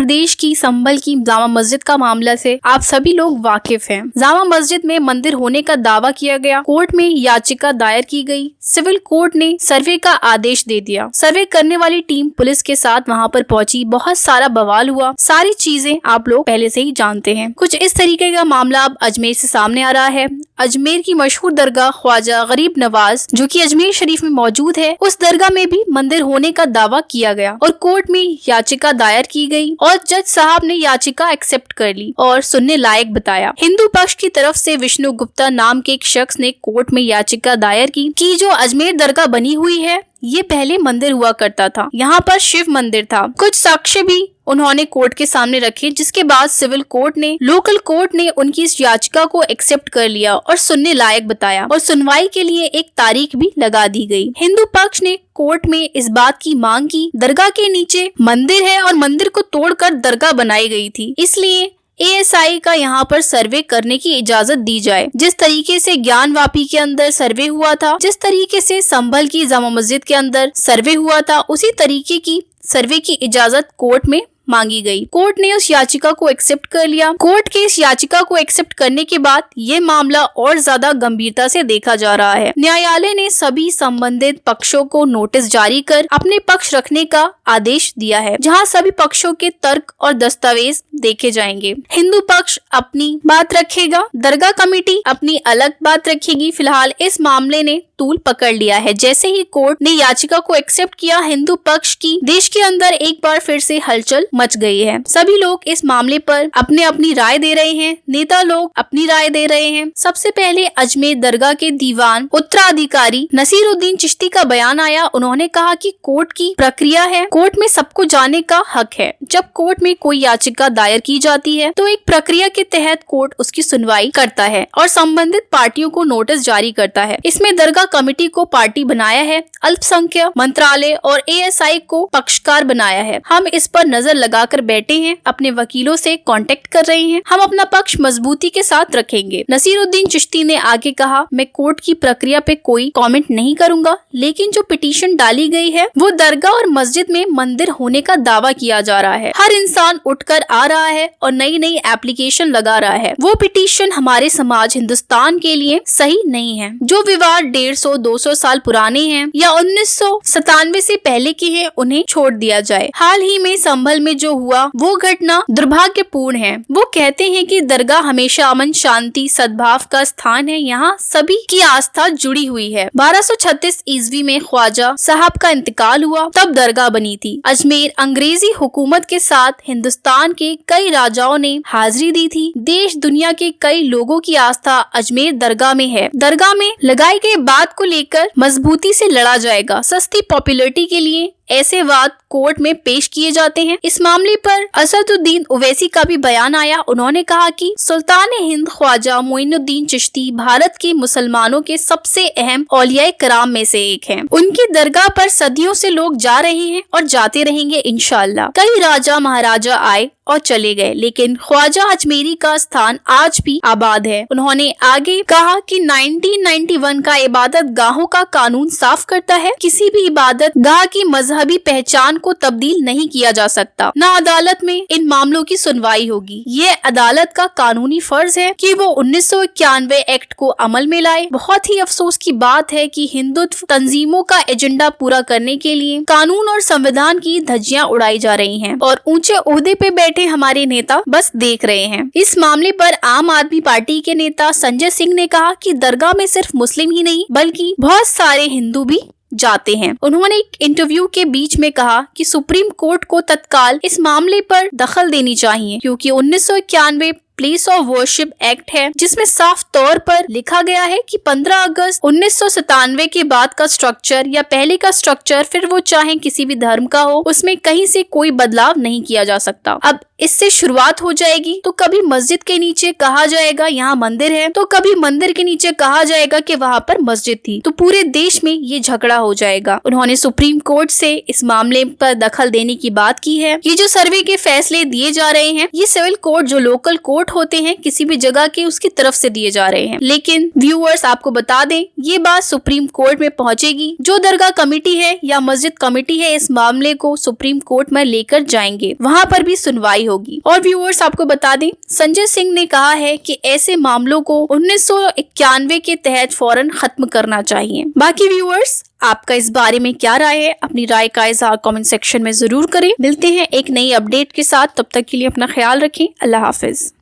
प्रदेश की संभल की जामा मस्जिद का मामला से आप सभी लोग वाकिफ हैं। जामा मस्जिद में मंदिर होने का दावा किया गया, कोर्ट में याचिका दायर की गई, सिविल कोर्ट ने सर्वे का आदेश दे दिया। सर्वे करने वाली टीम पुलिस के साथ वहां पर पहुंची, बहुत सारा बवाल हुआ। सारी चीजें आप लोग पहले से ही जानते हैं। कुछ इस तरीके का मामला अब अजमेर से सामने आ रहा है। अजमेर की मशहूर दरगाह ख्वाजा गरीब नवाज जो कि अजमेर शरीफ में मौजूद है, उस दरगाह में भी मंदिर होने का दावा किया गया और कोर्ट में याचिका दायर की गई और जज साहब ने याचिका एक्सेप्ट कर ली और सुनने लायक बताया। हिंदू पक्ष की तरफ से विष्णु गुप्ता नाम के एक शख्स ने कोर्ट में याचिका दायर की कि जो अजमेर दरगाह बनी हुई है ये पहले मंदिर हुआ करता था, यहाँ पर शिव मंदिर था। कुछ साक्ष्य भी उन्होंने कोर्ट के सामने रखे, जिसके बाद सिविल कोर्ट ने, लोकल कोर्ट ने उनकी इस याचिका को एक्सेप्ट कर लिया और सुनने लायक बताया और सुनवाई के लिए एक तारीख भी लगा दी गई। हिंदू पक्ष ने कोर्ट में इस बात की मांग की, दरगाह के नीचे मंदिर है और मंदिर को तोड़कर दरगाह बनाई गई थी, इसलिए ASI का यहाँ पर सर्वे करने की इजाजत दी जाए। जिस तरीके से ज्ञानवापी के अंदर सर्वे हुआ था, जिस तरीके से संभल की जामा मस्जिद के अंदर सर्वे हुआ था, उसी तरीके की सर्वे की इजाजत कोर्ट में मांगी गई। कोर्ट ने उस याचिका को एक्सेप्ट कर लिया। कोर्ट के इस याचिका को एक्सेप्ट करने के बाद ये मामला और ज्यादा गंभीरता से देखा जा रहा है। न्यायालय ने सभी संबंधित पक्षों को नोटिस जारी कर अपने पक्ष रखने का आदेश दिया है, जहां सभी पक्षों के तर्क और दस्तावेज देखे जाएंगे। हिंदू पक्ष अपनी बात रखेगा, दरगाह कमेटी अपनी अलग बात रखेगी। फिलहाल इस मामले ने तूल पकड़ लिया है। जैसे ही कोर्ट ने याचिका को एक्सेप्ट किया, हिंदू पक्ष की देश के अंदर एक बार फिर से हलचल मच गई है। सभी लोग इस मामले पर अपने अपनी राय दे रहे हैं, नेता लोग अपनी राय दे रहे हैं। सबसे पहले अजमेर दरगाह के दीवान उत्तराधिकारी नसीरुद्दीन चिश्ती का बयान आया। उन्होंने कहा कि कोर्ट की प्रक्रिया है, कोर्ट में सबको जाने का हक है। जब कोर्ट में कोई याचिका दायर की जाती है तो एक प्रक्रिया के तहत कोर्ट उसकी सुनवाई करता है और संबंधित पार्टियों को नोटिस जारी करता है। इसमें दरगाह कमेटी को पार्टी बनाया है, अल्पसंख्यक मंत्रालय और ASI को पक्षकार बनाया है। हम इस पर नजर लगाकर बैठे हैं, अपने वकीलों से कांटेक्ट कर रहे हैं, हम अपना पक्ष मजबूती के साथ रखेंगे। नसीरुद्दीन चिश्ती ने आगे कहा, मैं कोर्ट की प्रक्रिया पे कोई कमेंट नहीं करूंगा, लेकिन जो पिटीशन डाली गई है वो दरगाह और मस्जिद में मंदिर होने का दावा किया जा रहा है। हर इंसान उठकर आ रहा है और नई नई एप्लीकेशन लगा रहा है। वो पिटीशन हमारे समाज हिंदुस्तान के लिए सही नहीं है। जो विवाद 150-200 साल पुराने हैं या 1997 से पहले के हैं, उन्हें छोड़ दिया जाए। हाल ही में संभल में जो हुआ वो घटना दुर्भाग्यपूर्ण है। वो कहते हैं कि दरगाह हमेशा अमन शांति सद्भाव का स्थान है, यहाँ सभी की आस्था जुड़ी हुई है। 1236 ईस्वी में ख्वाजा साहब का इंतकाल हुआ, तब दरगाह बनी थी। अजमेर अंग्रेजी हुकूमत के साथ हिंदुस्तान के कई राजाओं ने हाजिरी दी थी। देश दुनिया के कई लोगों की आस्था अजमेर दरगाह में है। दरगाह में लगाई गई बात को लेकर मजबूती से लड़ा जाएगा। सस्ती पॉपुलैरिटी के लिए ऐसे वाद कोर्ट में पेश किए जाते हैं। इस मामले पर असदुद्दीन ओवैसी का भी बयान आया। उन्होंने कहा कि सुल्तान हिंद ख्वाजा मोइनुद्दीन चिश्ती भारत के मुसलमानों के सबसे अहम औलिया कराम में से एक हैं। उनकी दरगाह पर सदियों से लोग जा रहे हैं और जाते रहेंगे इंशाअल्लाह। कई राजा महाराजा आए और चले गए, लेकिन ख्वाजा अजमेरी का स्थान आज भी आबाद है। उन्होंने आगे कहा कि 1991 का इबादत गाहों का कानून साफ करता है, किसी भी इबादत गाह की मजहबी पहचान को तब्दील नहीं किया जा सकता। न अदालत में इन मामलों की सुनवाई होगी। ये अदालत का कानूनी फर्ज है कि वो 1991 एक्ट को अमल में लाए। बहुत ही अफसोस की बात है कि हिंदुत्व तंजीमों का एजेंडा पूरा करने के लिए कानून और संविधान की धज्जियां उड़ाई जा रही हैं और ऊंचे ओहदे पे बैठे हमारे नेता बस देख रहे हैं। इस मामले पर आम आदमी पार्टी के नेता संजय सिंह ने कहा कि दरगाह में सिर्फ मुस्लिम ही नहीं बल्कि बहुत सारे हिंदू भी जाते हैं। उन्होंने एक इंटरव्यू के बीच में कहा कि सुप्रीम कोर्ट को तत्काल इस मामले पर दखल देनी चाहिए, क्योंकि 1991 प्लेस ऑफ वर्शिप एक्ट है, जिसमें साफ तौर पर लिखा गया है कि 15 अगस्त 1997 के बाद का स्ट्रक्चर या पहले का स्ट्रक्चर, फिर वो चाहे किसी भी धर्म का हो, उसमें कहीं से कोई बदलाव नहीं किया जा सकता। अब इससे शुरुआत हो जाएगी तो कभी मस्जिद के नीचे कहा जाएगा यहाँ मंदिर है, तो कभी मंदिर के नीचे कहा जाएगा कि वहाँ पर मस्जिद थी, तो पूरे देश में ये झगड़ा हो जाएगा। उन्होंने सुप्रीम कोर्ट से इस मामले पर दखल देने की बात की है। ये जो सर्वे के फैसले दिए जा रहे हैं, ये सिविल कोर्ट जो लोकल कोर्ट कोर्ट होते हैं किसी भी जगह के उसकी तरफ से दिए जा रहे हैं। लेकिन व्यूअर्स आपको बता दें ये बात सुप्रीम कोर्ट में पहुंचेगी। जो दरगाह कमेटी है या मस्जिद कमेटी है इस मामले को सुप्रीम कोर्ट में लेकर जाएंगे, वहां पर भी सुनवाई होगी। और व्यूअर्स आपको बता दें संजय सिंह ने कहा है कि ऐसे मामलों को 1991 के तहत फौरन खत्म करना चाहिए। बाकी व्यूअर्स आपका इस बारे में क्या राय है, अपनी राय का इज़हार कमेंट सेक्शन में जरूर करें। मिलते हैं एक नई अपडेट के साथ, तब तक के लिए अपना ख्याल रखें। अल्लाह हाफिज।